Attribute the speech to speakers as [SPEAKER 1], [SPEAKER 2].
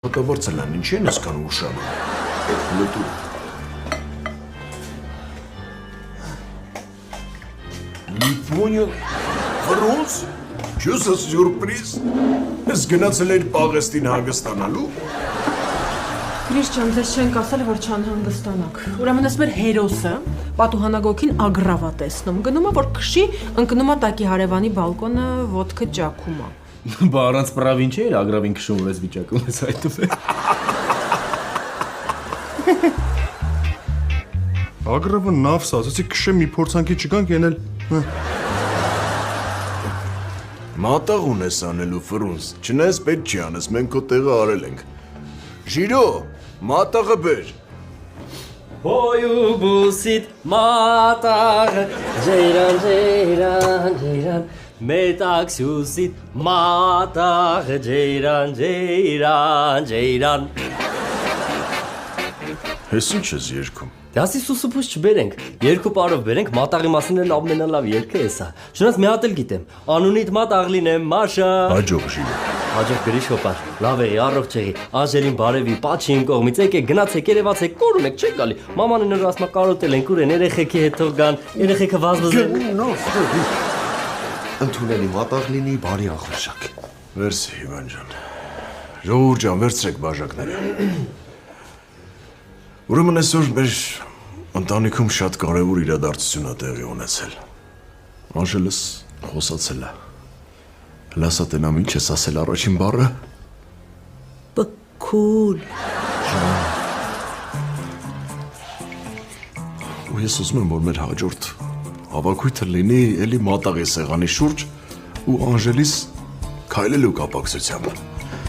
[SPEAKER 1] Հոտավարձել են, ինչ են ասկան ուշանում։ Լուտու։ Не понял. Ֆրունզ։ Չուսը սյուրպրիզ։ Ես գնացել էր Պաղեստին հանգստանալու։
[SPEAKER 2] Քրիշչյան, ձեզ չենք ասել, որ չանհանգստանաք։ Ուրեմն ես մեր հերոսը պատուհանագոգին ագրավա տեսնում։ Գնում է, որ քշի, ընկնում է տակի հարևանի բալկոնը, ոտքը ջաքում է։
[SPEAKER 3] Բա առանց պրավին չէ, ագրավին քշում ես վիճակում ես այդով է։
[SPEAKER 4] Ագրավը նավս ասացի քշե մի փորձանքի չգանք ենել։
[SPEAKER 1] Մատաղ ունես անելու Ֆրունզ։ Չնայած պետք չի անես, մենք քո տեղը արել ենք։ Ժիրո, մատաղը բեր։
[SPEAKER 5] Հոյուբուսիտ մատաղը, ջեյրան, ջեյրան, ջեյրան, մետաքսյուսիտ մատաղը, ջեյրան, ջեյրան, ջեյրան։
[SPEAKER 1] Հես ինչ ես երգում։
[SPEAKER 5] Դասի սուսուփուս չբերենք, երկու պարով բերենք, մատաղի մասին էլ ամենալավ երգը է սա։ Չնայած մի հատ էլ գիտեմ, անունիդ մատաղ լինեմ, Մաշա։
[SPEAKER 1] Հաջող Ժիրո։
[SPEAKER 5] Հաջող գրիշ հոպար, լավ եղի, առողջ եղի, Անժելին բարևի, պաչի իմ կողմից, եկեք գնացեք, երևացեք, կորում եք, չեք գալի։ Մաման նոր ասма կարոտել ենք, ուր են երեխեքի հետ թող գան, երեխեքը վազվզեն։
[SPEAKER 6] Ընդունելի մատաղ լինի բարի անխորժակ։
[SPEAKER 1] Վերցի, Իվան ջան։ Ժողովուրդ ջան, վերցրեք բաժակները։ Ուրեմն այսօր մեր ընտանիքում շատ կարևոր իրադարձություն է տեղի ունեցել։ Անժելս խոսացել է։ Լասատենամ ինչ ես ասել առաջին բառը։
[SPEAKER 2] Բքուլ։
[SPEAKER 1] Ու ես ուզում եմ, որ մեր հաջորդ հավաքույթը լինի էլի մատաղի սեղանի շուրջ ու Անժելիս քայլելու կապակցությամբ։